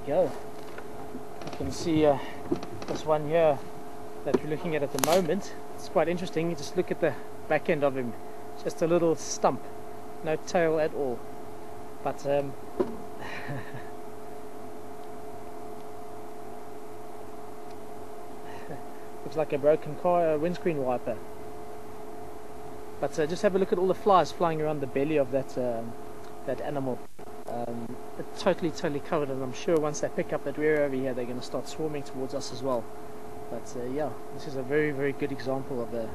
Go. You can see this one here that we're looking at the moment. It's quite interesting. You just look at the back end of him, just a little stump, no tail at all. But looks like a broken car windscreen wiper. But just have a look at all the flies flying around the belly of that that animal. It's totally covered, and I'm sure once they pick up that we're over here, they're going to start swarming towards us as well. But yeah, this is a very good example of what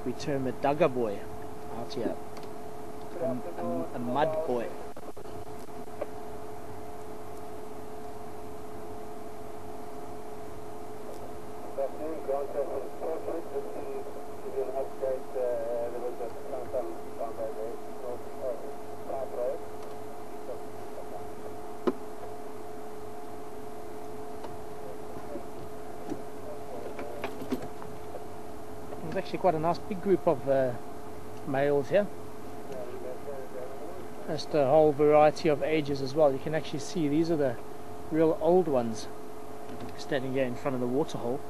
we term a dugger boy out here, a mud boy. There's actually quite a nice big group of males here. Just a whole variety of ages as well. You can actually see these are the real old ones standing here in front of the waterhole.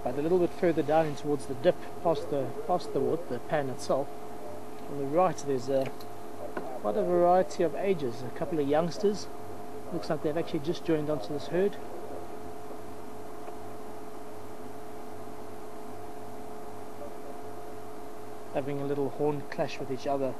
But a little bit further down in towards the dip, past the water, the pan itself, on the right there's quite a variety of ages. A couple of youngsters. Looks like they've actually just joined onto this herd. Having a little horn clash with each other.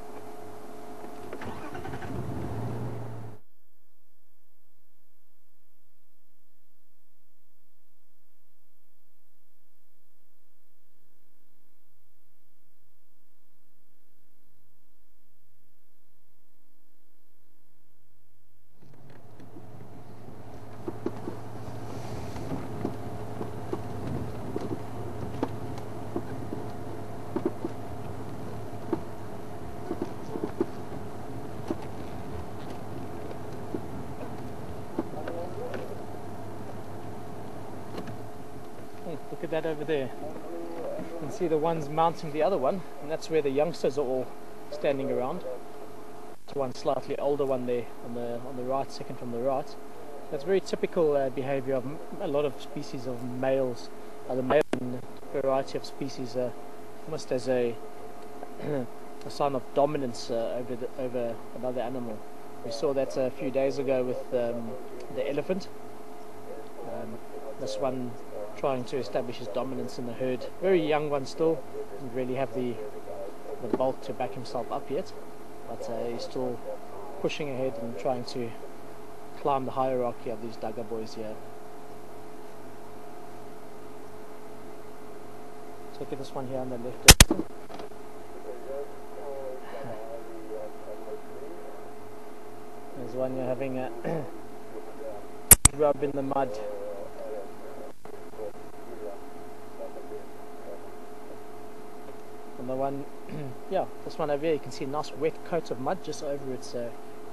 Look at that over there. You can see the ones mounting the other one, and that's where the youngsters are all standing around. There's one slightly older one there on the right, second from the right. That's very typical behavior of a lot of species of males. The male in a variety of species almost as a sign of dominance over another animal. We saw that a few days ago with the elephant. This one trying to establish his dominance in the herd. Very young one still, doesn't really have the bulk to back himself up yet, but he's still pushing ahead and trying to climb the hierarchy of these dugger boys here. So look at this one here on the left. There's one here having a rub in the mud. And the one, yeah, this one over here, you can see a nice wet coat of mud just over its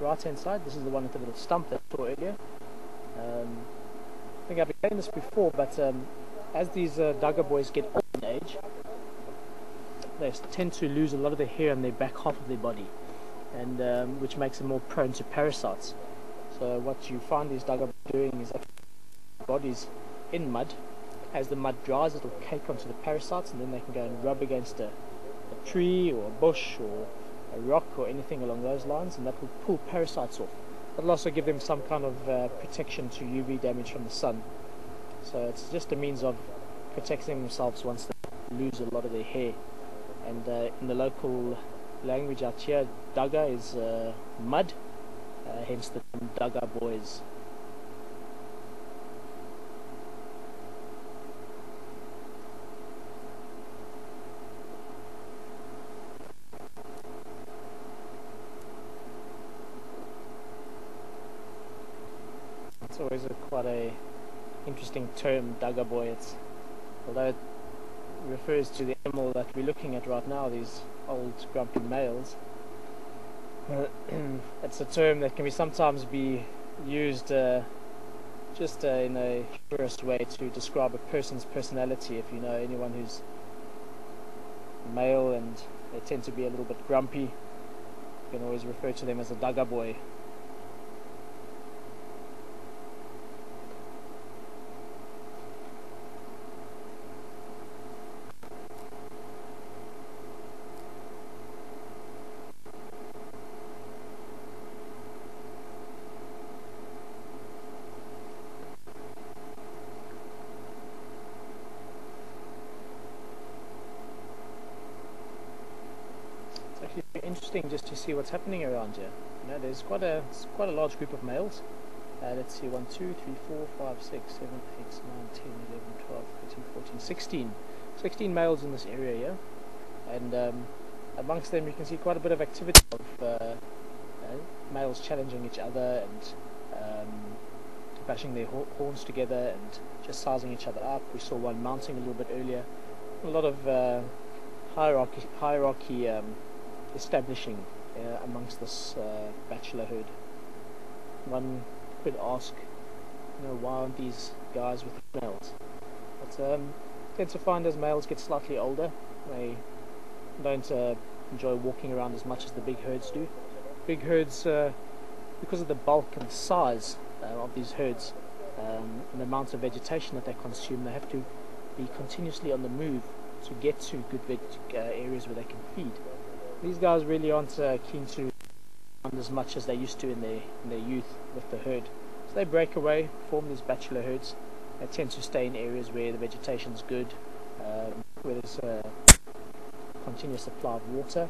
right hand side. This is the one with the little stump that I saw earlier. I think I've been saying this before, but as these dugger boys get older in age, they tend to lose a lot of their hair on their back half of their body, and which makes them more prone to parasites. So what you find these dugger boys doing is actually bodies in mud. As the mud dries, it will cake onto the parasites, and then they can go and rub against a tree or a bush or a rock or anything along those lines, and that will pull parasites off. It'll also give them some kind of protection to UV damage from the sun. So it's just a means of protecting themselves once they lose a lot of their hair. And in the local language out here, Dagga is mud, hence the term Dagga boys. It's always quite a interesting term, Dagga boy. Although it refers to the animal that we're looking at right now, these old grumpy males. It's a term that can sometimes be used just in a humorous way to describe a person's personality. If you know anyone who's male and they tend to be a little bit grumpy, you can always refer to them as a Dagga boy. Actually interesting just to see what's happening around here. You know, there's quite a large group of males. Let's see, 1, 2, 3, 4, 5, 6, 7, 8, 9, 10, 11, 12, 13, 14, 16 males in this area here, and amongst them you can see quite a bit of activity of males challenging each other and bashing their horns together and just sizing each other up. We saw one mounting a little bit earlier. A lot of hierarchy establishing amongst this bachelor herd. One could ask, you know, why aren't these guys with females? But tend to find as males get slightly older, they don't enjoy walking around as much as the big herds do. Big herds, because of the bulk and size of these herds and the amount of vegetation that they consume, they have to be continuously on the move to get to good areas where they can feed. These guys really aren't keen to run as much as they used to in their youth with the herd. So they break away, form these bachelor herds. They tend to stay in areas where the vegetation's good, where there's a continuous supply of water.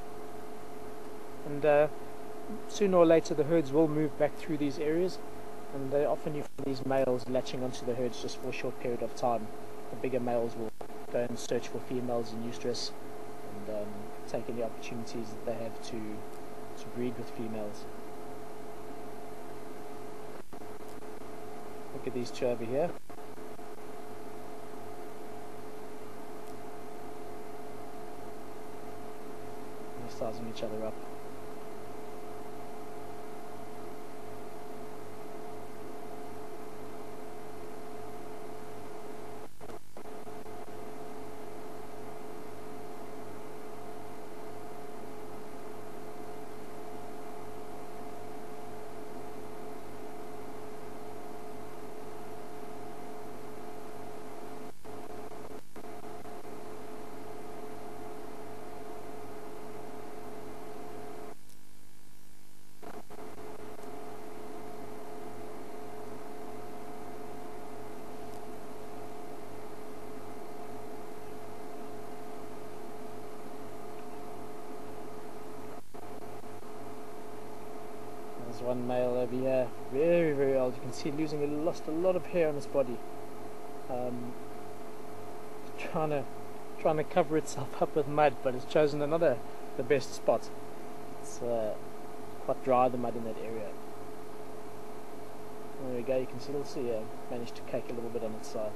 And sooner or later the herds will move back through these areas, and they often you find these males latching onto the herds just for a short period of time. The bigger males will go and search for females in estrus and take any opportunities that they have to breed with females. Look at these two over here. They're sizing each other up. One male over here, very old. You can see lost a lot of hair on his body. Trying to cover itself up with mud, but it's chosen the best spot. It's quite dry, the mud in that area. There we go. You can still see managed to cake a little bit on its side.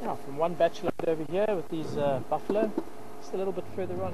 Now, from one bachelor over here with these buffalo, just a little bit further on.